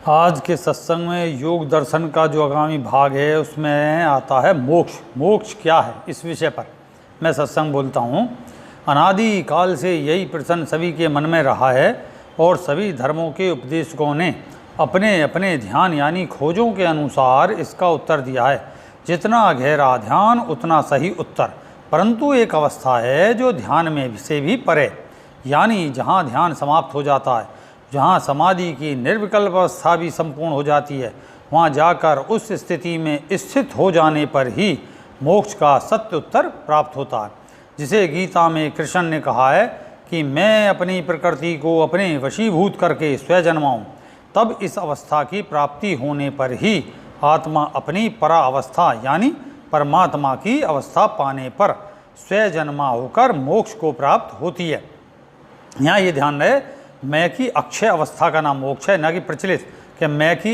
आज के सत्संग में योग दर्शन का जो आगामी भाग है उसमें आता है मोक्ष। मोक्ष क्या है, इस विषय पर मैं सत्संग बोलता हूँ। अनादि काल से यही प्रश्न सभी के मन में रहा है और सभी धर्मों के उपदेशकों ने अपने अपने ध्यान यानी खोजों के अनुसार इसका उत्तर दिया है। जितना गहरा ध्यान उतना सही उत्तर, परंतु एक अवस्था है जो ध्यान में से भी परे, यानी जहाँ ध्यान समाप्त हो जाता है, जहाँ समाधि की निर्विकल्प अवस्था भी संपूर्ण हो जाती है, वहाँ जाकर उस स्थिति में स्थित हो जाने पर ही मोक्ष का सत्य उत्तर प्राप्त होता है। जिसे गीता में कृष्ण ने कहा है कि मैं अपनी प्रकृति को अपने वशीभूत करके स्वयं जन्माऊँ, तब इस अवस्था की प्राप्ति होने पर ही आत्मा अपनी परा अवस्था यानी परमात्मा की अवस्था पाने पर स्वयं जन्मा होकर मोक्ष को प्राप्त होती है। यहाँ ये ध्यान रहे, मैं की अक्षय अवस्था का नाम मोक्ष है, न कि प्रचलित कि मैं की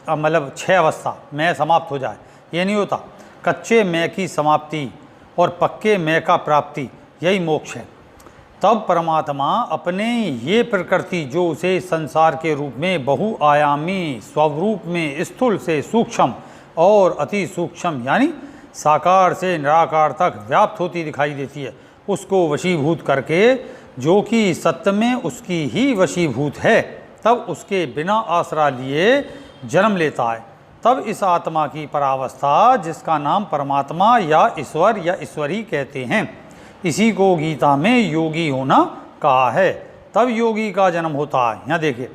मतलब क्षय अवस्था मैं समाप्त हो जाए, ये नहीं होता। कच्चे मैं की समाप्ति और पक्के मैं का प्राप्ति, यही मोक्ष है। तब परमात्मा अपने ये प्रकृति जो उसे संसार के रूप में बहुआयामी स्वरूप में स्थूल से सूक्ष्म और अति सूक्ष्म यानी साकार से निराकार तक व्याप्त होती दिखाई देती है, उसको वशीभूत करके, जो कि सत्य में उसकी ही वशीभूत है, तब उसके बिना आसरा लिए जन्म लेता है। तब इस आत्मा की परावस्था, जिसका नाम परमात्मा या ईश्वरी कहते हैं, इसी को गीता में योगी होना कहा है। तब योगी का जन्म होता है, यहाँ देखिए।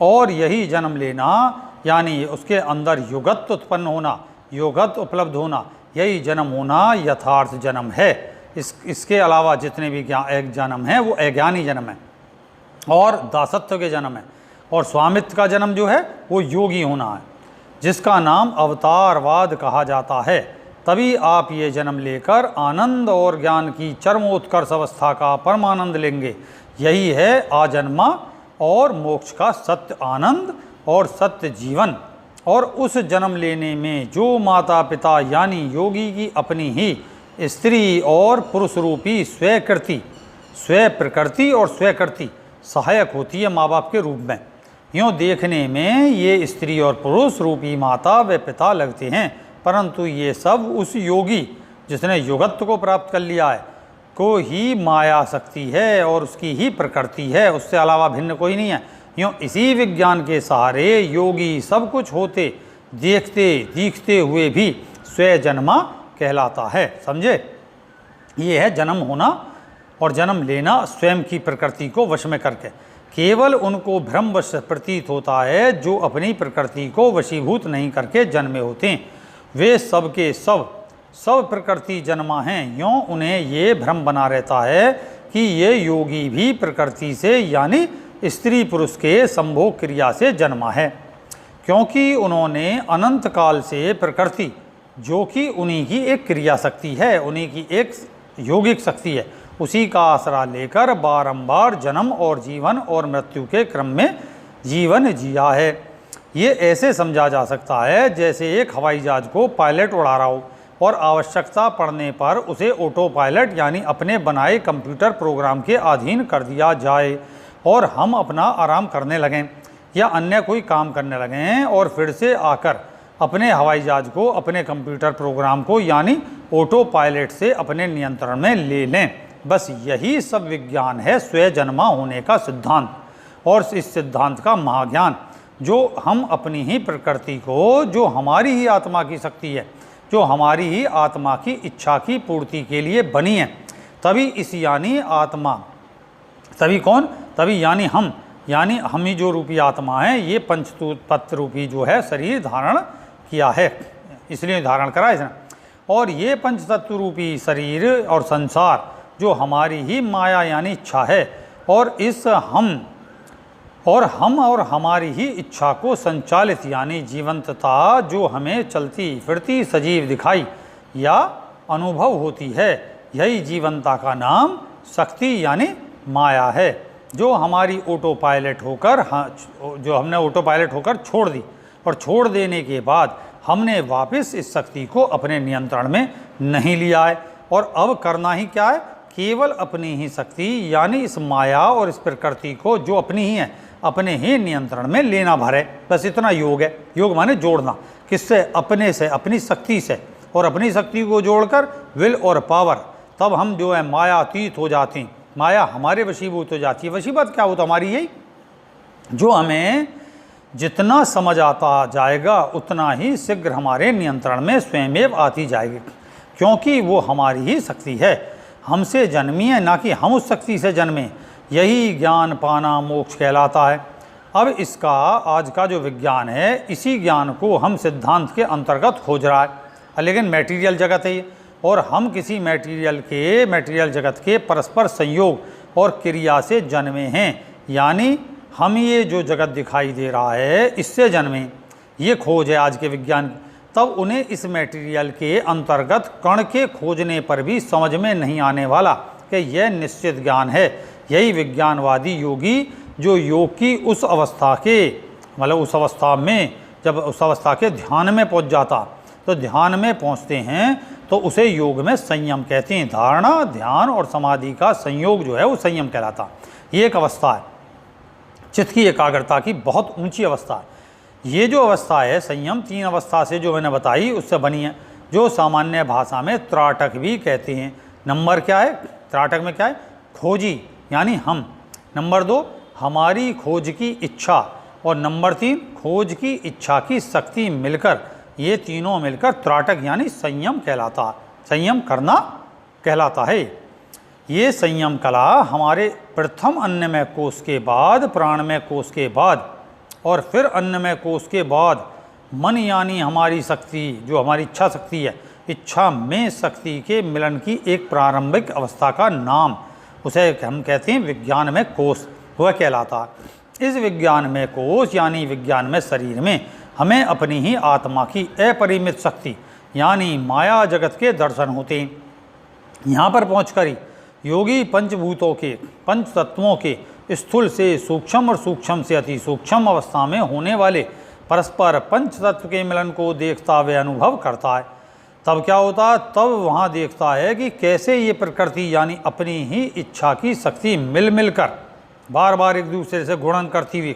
और यही जन्म लेना यानी उसके अंदर योगत्व उत्पन्न होना, योगत्व उपलब्ध होना, यही जन्म होना यथार्थ जन्म है। इसके अलावा जितने भी एक जन्म है वो अज्ञानी जन्म है और दासत्व के जन्म है, और स्वामित्व का जन्म जो है वो योगी होना है, जिसका नाम अवतारवाद कहा जाता है। तभी आप ये जन्म लेकर आनंद और ज्ञान की चरमोत्कर्ष अवस्था का परमानंद लेंगे। यही है आजन्मा और मोक्ष का सत्य आनंद और सत्य जीवन। और उस जन्म लेने में जो माता पिता यानी योगी की अपनी ही स्त्री और पुरुष रूपी स्वकृति, स्व प्रकृति और स्वकृति सहायक होती है माँ बाप के रूप में। यूँ देखने में ये स्त्री और पुरुष रूपी माता व पिता लगते हैं, परंतु ये सब उस योगी जिसने योगत्व को प्राप्त कर लिया है को ही माया शक्ति है और उसकी ही प्रकृति है, उससे अलावा भिन्न कोई नहीं है। यूँ इसी विज्ञान के सहारे योगी सब कुछ होते देखते दिखते हुए भी स्वयं जन्मा कहलाता है। समझे, ये है जन्म होना और जन्म लेना स्वयं की प्रकृति को वश में करके। केवल उनको भ्रमवश प्रतीत होता है जो अपनी प्रकृति को वशीभूत नहीं करके जन्मे होते हैं। वे सब के सब प्रकृति जन्मा हैं, यूँ उन्हें ये भ्रम बना रहता है कि ये योगी भी प्रकृति से यानी स्त्री पुरुष के संभोग क्रिया से जन्मा है, क्योंकि उन्होंने अनंत काल से प्रकृति जो कि उन्हीं की एक क्रिया शक्ति है, उन्हीं की एक योगिक शक्ति है, उसी का आसरा लेकर बारंबार जन्म और जीवन और मृत्यु के क्रम में जीवन जिया है। ये ऐसे समझा जा सकता है जैसे एक हवाई जहाज को पायलट उड़ा रहा हो और आवश्यकता पड़ने पर उसे ऑटो पायलट यानी अपने बनाए कंप्यूटर प्रोग्राम के अधीन कर दिया जाए और हम अपना आराम करने लगें या अन्य कोई काम करने लगें और फिर से आकर अपने हवाई जहाज को अपने कंप्यूटर प्रोग्राम को यानी ऑटो पायलट से अपने नियंत्रण में ले लें। बस यही सब विज्ञान है स्वयं जन्मा होने का सिद्धांत, और इस सिद्धांत का महाज्ञान जो हम अपनी ही प्रकृति को, जो हमारी ही आत्मा की शक्ति है, जो हमारी ही आत्मा की इच्छा की पूर्ति के लिए बनी है, तभी इस यानी आत्मा, तभी कौन, तभी यानी हम ही जो रूपी आत्मा है, ये पंचतत्व रूपी जो है शरीर धारण किया है, इसलिए धारण करा इसने। और ये पंचतत्व रूपी शरीर और संसार जो हमारी ही माया यानी इच्छा है, और इस हम और हमारी ही इच्छा को संचालित यानी जीवंतता जो हमें चलती फिरती सजीव दिखाई या अनुभव होती है, यही जीवंता का नाम शक्ति यानी माया है, जो हमारी ऑटो पायलट होकर जो हमने ऑटो पायलट होकर छोड़ दी, और छोड़ देने के बाद हमने वापस इस शक्ति को अपने नियंत्रण में नहीं लिया है। और अब करना ही क्या है, केवल अपनी ही शक्ति यानी इस माया और इस प्रकृति को जो अपनी ही है अपने ही नियंत्रण में लेना भर है। बस इतना योग है। योग माने जोड़ना, किससे? अपने से, अपनी शक्ति से, और अपनी शक्ति को जोड़कर विल और पावर, तब हम जो है मायातीत हो जाते हैं, माया हमारे वशीभूत हो जाती है। वशीभूत क्या होता? हमारी यही, जो हमें जितना समझ आता जाएगा उतना ही शीघ्र हमारे नियंत्रण में स्वयमेव आती जाएगी, क्योंकि वो हमारी ही शक्ति है, हमसे जन्मी है, ना कि हम उस शक्ति से जन्मे। यही ज्ञान पाना मोक्ष कहलाता है। अब इसका आज का जो विज्ञान है, इसी ज्ञान को हम सिद्धांत के अंतर्गत खोज रहा है। लेकिन मटेरियल जगत है ये, और हम किसी मटेरियल जगत के परस्पर संयोग और क्रिया से जन्मे हैं, यानी हम ये जो जगत दिखाई दे रहा है इससे जन्मे। ये खोज है आज के विज्ञान। तब उन्हें इस मटेरियल के अंतर्गत कण के खोजने पर भी समझ में नहीं आने वाला कि यह निश्चित ज्ञान है। यही विज्ञानवादी योगी, जो योग की उस अवस्था के, मतलब उस अवस्था में, जब उस अवस्था के ध्यान में पहुंच जाता, तो ध्यान में पहुंचते हैं तो उसे योग में संयम कहते हैं। धारणा, ध्यान और समाधि का संयोग जो है वो संयम कहलाता। ये एक अवस्था है, चित्त की एकाग्रता की बहुत ऊंची अवस्था है। ये जो अवस्था है संयम, 3 अवस्था से जो मैंने बताई उससे बनी है, जो सामान्य भाषा में त्राटक भी कहते हैं। नंबर क्या है त्राटक में? क्या है? खोजी, यानी हम। नंबर 2 हमारी खोज की इच्छा, और नंबर 3 खोज की इच्छा की शक्ति मिलकर, ये तीनों मिलकर त्राटक यानी संयम कहलाता, संयम करना कहलाता है। ये संयम कला हमारे प्रथम अन्नमय कोश के बाद, प्राणमय कोश के बाद, और फिर अन्नमय कोश के बाद मन यानी हमारी शक्ति, जो हमारी इच्छा शक्ति है, इच्छा में शक्ति के मिलन की एक प्रारंभिक अवस्था का नाम, उसे हम कहते हैं विज्ञान में कोश, वह कहलाता। इस विज्ञान में कोश यानी विज्ञान में शरीर में हमें अपनी ही आत्मा की अपरिमित शक्ति यानी माया जगत के दर्शन होते हैं। यहाँ पर पहुँचकर ही योगी पंचभूतों के, पंच तत्वों के स्थूल से सूक्ष्म और सूक्ष्म से अति सूक्ष्म अवस्था में होने वाले परस्पर पंच तत्व के मिलन को देखता व अनुभव करता है। तब क्या होता? तब वहाँ देखता है कि कैसे ये प्रकृति यानी अपनी ही इच्छा की शक्ति मिल मिलकर बार बार एक दूसरे से गुणन करती हुई,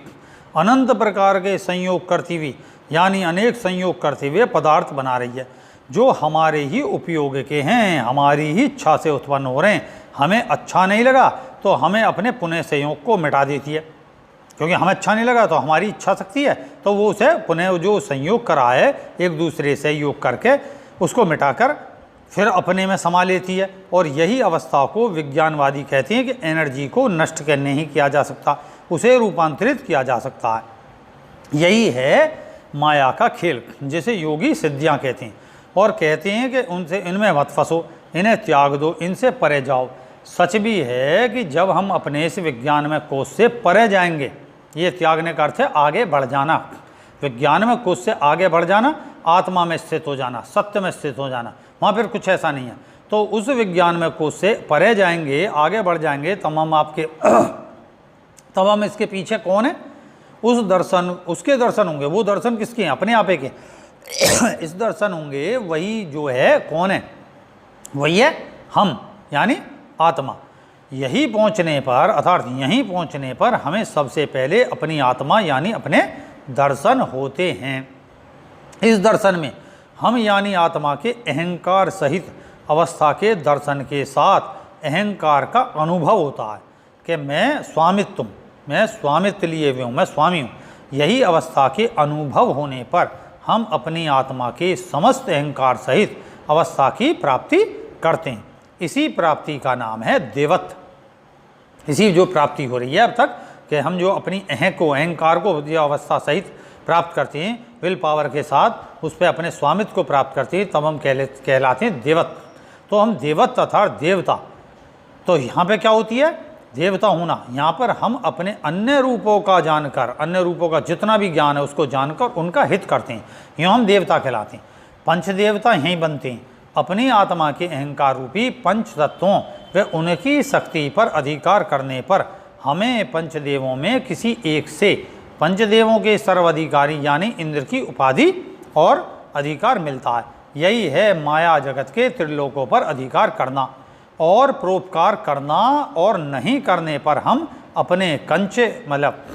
अनंत प्रकार के संयोग करती हुई, यानी अनेक संयोग करते हुए पदार्थ बना रही है, जो हमारे ही उपयोग के हैं, हमारी ही इच्छा से उत्पन्न हो रहे हैं। हमें अच्छा नहीं लगा तो हमें अपने पुनः संयोग को मिटा देती है, क्योंकि हमें अच्छा नहीं लगा तो हमारी इच्छा शक्ति है, तो वो उसे पुनः जो संयोग करा है एक दूसरे से योग करके उसको मिटाकर फिर अपने में समा लेती है। और यही अवस्था को विज्ञानवादी कहते हैं कि एनर्जी को नष्ट करने ही किया जा सकता, उसे रूपांतरित किया जा सकता है। यही है माया का खेल, जिसे योगी सिद्धियाँ कहते हैं, और कहते हैं कि उनसे, इनमें मत फंसो, इन्हें त्याग दो, इनसे परे जाओ। सच भी है कि जब हम अपने इस विज्ञान में कोश से परे जाएंगे, ये त्यागने का अर्थ है आगे बढ़ जाना, विज्ञान में कोश से आगे बढ़ जाना, आत्मा में स्थित हो जाना, सत्य में स्थित हो जाना, वहाँ फिर कुछ ऐसा नहीं है। तो उस विज्ञान में कोश से परे जाएंगे, आगे बढ़ जाएंगे, तब हम इसके पीछे कौन है? उस दर्शन, उसके दर्शन होंगे। वो दर्शन किसके हैं? अपने आप के। इस दर्शन होंगे, वही जो है कौन है? वही है हम, यानी आत्मा। यही पहुंचने पर, अर्थात यहीं पहुंचने पर हमें सबसे पहले अपनी आत्मा यानी अपने दर्शन होते हैं। इस दर्शन में हम यानी आत्मा के अहंकार सहित अवस्था के दर्शन के साथ अहंकार का अनुभव होता है कि मैं स्वामित्व हूँ, मैं स्वामित्व लिए हुए हूँ, मैं स्वामी हूँ। यही अवस्था के अनुभव होने पर हम अपनी आत्मा के समस्त अहंकार सहित अवस्था की प्राप्ति करते हैं। इसी प्राप्ति का नाम है देवत्व। इसी जो प्राप्ति हो रही है अब तक कि हम जो अपनी अहंकार को जो अवस्था सहित प्राप्त करते हैं, विल पावर के साथ उस पर अपने स्वामित्व को प्राप्त करते हैं, तब हम कहलाते हैं देवत्व। तो हम देवत्व अर्थात देवता। तो यहाँ पे क्या होती है? देवता होना। यहाँ पर हम अपने अन्य रूपों का जानकर, अन्य रूपों का जितना भी ज्ञान है उसको जानकर उनका हित करते हैं, यूँ हम देवता कहलाते हैं। पंच देवता यहीं बनते हैं। अपनी आत्मा के अहंकार रूपी पंच तत्वों व उनकी शक्ति पर अधिकार करने पर हमें पंचदेवों में किसी एक से, पंचदेवों के सर्वाधिकारी यानी इंद्र की उपाधि और अधिकार मिलता है। यही है माया जगत के त्रिलोकों पर अधिकार करना और परोपकार करना, और नहीं करने पर हम अपने कंचे, मतलब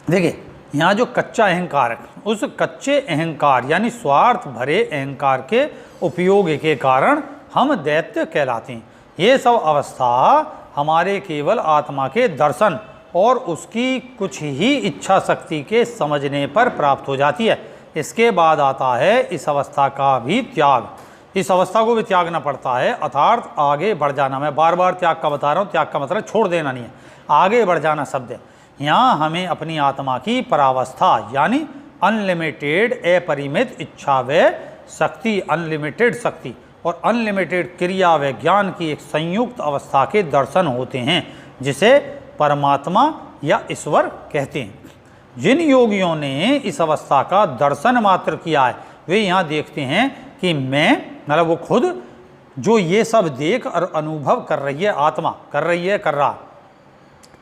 देखिए यहाँ जो कच्चा अहंकार है, उस कच्चे अहंकार यानी स्वार्थ भरे अहंकार के उपयोग के कारण हम दैत्य कहलाते हैं। ये सब अवस्था हमारे केवल आत्मा के दर्शन और उसकी कुछ ही इच्छा शक्ति के समझने पर प्राप्त हो जाती है। इसके बाद आता है इस अवस्था का भी त्याग, इस अवस्था को भी त्यागना पड़ता है, अर्थात आगे बढ़ जाना। मैं बार बार त्याग का बता रहा हूँ, त्याग का मतलब छोड़ देना नहीं है, आगे बढ़ जाना शब्द है। यहाँ हमें अपनी आत्मा की परावस्था यानी अनलिमिटेड अपरिमित इच्छा व शक्ति, अनलिमिटेड शक्ति और अनलिमिटेड क्रिया व ज्ञान की एक संयुक्त अवस्था के दर्शन होते हैं, जिसे परमात्मा या ईश्वर कहते हैं। जिन योगियों ने इस अवस्था का दर्शन मात्र किया है, वे यहाँ देखते हैं कि मैं मतलब वो खुद जो ये सब देख और अनुभव कर रही है, आत्मा कर रही है, कर रहा,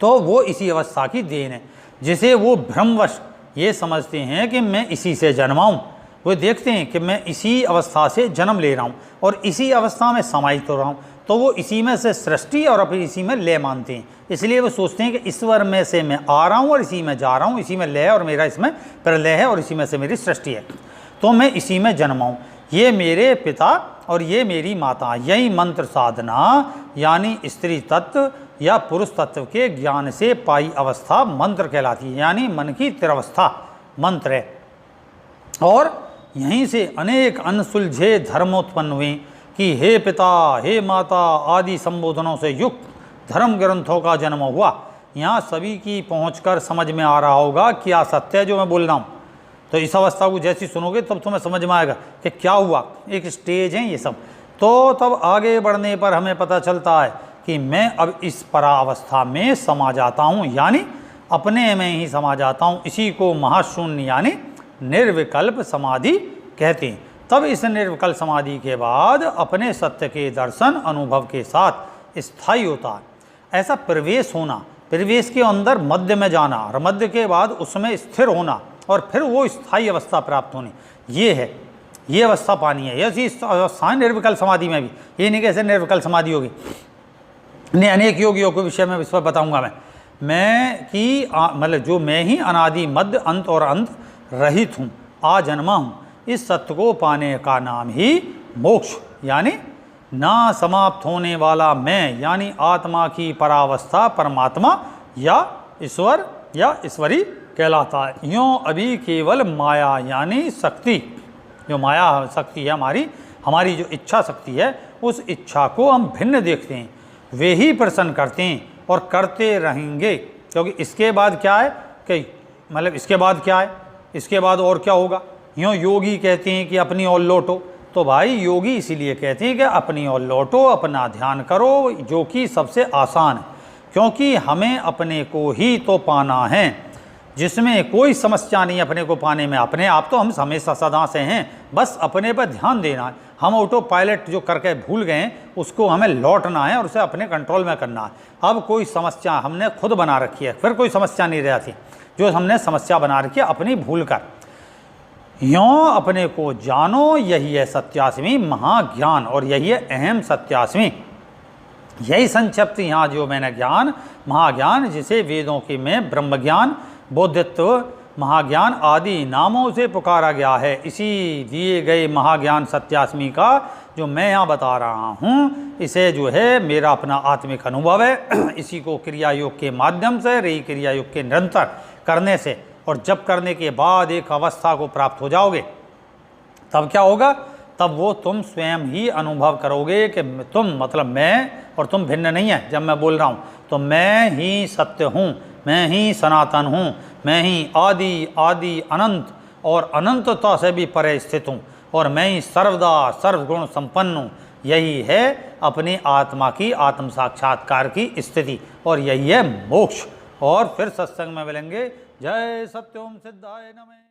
तो वो इसी अवस्था की देन है, जिसे वो भ्रमवश ये समझते हैं कि मैं इसी से जन्मा हूँ। वो देखते हैं कि मैं इसी अवस्था से जन्म ले रहा हूँ और इसी अवस्था में समाहित हो रहा हूँ, तो वो इसी में से सृष्टि और फिर इसी में लय मानते हैं। इसलिए वो सोचते हैं कि ईश्वर में से मैं आ रहा हूँ और इसी में जा रहा हूँ, इसी में लय और मेरा इसमें प्रलय है और इसी में से मेरी सृष्टि है, तो मैं इसी में जन्मा हूँ। ये मेरे पिता और ये मेरी माता। यही मंत्र साधना यानी स्त्री तत्व या पुरुष तत्व के ज्ञान से पाई अवस्था मंत्र कहलाती है, यानी मन की तिरवस्था मंत्र है। और यहीं से अनेक अनसुलझे धर्म उत्पन्न हुए कि हे पिता, हे माता आदि संबोधनों से युक्त धर्म ग्रंथों का जन्म हुआ। यहाँ सभी की पहुंचकर समझ में आ रहा होगा क्या सत्य है जो मैं बोल रहा हूँ। तो इस अवस्था को जैसी सुनोगे तब तुम्हें समझ में आएगा कि क्या हुआ, एक स्टेज है ये सब। तो तब आगे बढ़ने पर हमें पता चलता है कि मैं अब इस परावस्था में समा जाता हूँ, यानी अपने में ही समा जाता हूँ। इसी को महाशून्य यानी निर्विकल्प समाधि कहते हैं। तब इस निर्विकल्प समाधि के बाद अपने सत्य के दर्शन अनुभव के साथ स्थायी होता है। ऐसा प्रवेश होना, प्रवेश के अंदर मध्य में जाना और मध्य के बाद उसमें स्थिर होना और फिर वो स्थायी अवस्था प्राप्त होनी, ये है, ये अवस्था पानी है। ऐसी अवस्था निर्विकल्प समाधि में भी, ये नहीं कैसे निर्विकल्प समाधि होगी। नहीं, अनेक योगियों के विषय में इस पर बताऊंगा मैं कि मतलब जो मैं ही अनादि मध्य अंत और अंत रहित हूँ, आ जन्मा हूँ। इस सत्य को पाने का नाम ही मोक्ष यानी ना समाप्त होने वाला मैं, यानी आत्मा की परावस्था परमात्मा या ईश्वर या ईश्वरी कहलाता है। यूँ अभी केवल माया यानी शक्ति, जो माया शक्ति है हमारी जो इच्छा शक्ति है, उस इच्छा को हम भिन्न देखते हैं। वे ही प्रसन्न करते हैं और करते रहेंगे, क्योंकि इसके बाद क्या है कि मतलब इसके बाद क्या है, इसके बाद और क्या होगा। यूँ योगी कहते हैं कि अपनी ओर लौटो, तो भाई योगी इसीलिए कहते हैं कि अपनी ओर लौटो, अपना ध्यान करो, जो कि सबसे आसान है, क्योंकि हमें अपने को ही तो पाना है, जिसमें कोई समस्या नहीं अपने को पाने में। अपने आप तो हम हमेशा सदा से हैं, बस अपने पर ध्यान देना है। हम ऑटो पायलट जो करके भूल गए हैं उसको हमें लौटना है और उसे अपने कंट्रोल में करना है। अब कोई समस्या हमने खुद बना रखी है, फिर कोई समस्या नहीं रहती, जो हमने समस्या बना रखी है अपनी भूल कर। यों अपने को जानो, यही है सत्यास्मी महाज्ञान और यही है अहम सत्यास्मी। यही संक्षिप्त यहाँ जो मैंने ज्ञान महाज्ञान, जिसे वेदों के में ब्रह्म ज्ञान, बोधित्व, महाज्ञान आदि नामों से पुकारा गया है, इसी दिए गए महाज्ञान सत्यास्मी का जो मैं यहाँ बता रहा हूँ, इसे जो है मेरा अपना आत्मिक अनुभव है। इसी को क्रिया योग के माध्यम से, रही क्रिया योग के निरंतर करने से, और जब करने के बाद एक अवस्था को प्राप्त हो जाओगे, तब क्या होगा, तब वो तुम स्वयं ही अनुभव करोगे कि तुम मतलब मैं और तुम भिन्न नहीं है। जब मैं बोल रहा हूँ तो मैं ही सत्य हूँ, मैं ही सनातन हूँ, मैं ही आदि आदि अनंत और अनंतता से भी परे स्थित हूँ, और मैं ही सर्वदा सर्वगुण संपन्न हूँ। यही है अपनी आत्मा की आत्म साक्षात्कार की स्थिति, और यही है मोक्ष। और फिर सत्संग में मिलेंगे। जय सत्योम सिद्धाय नमः।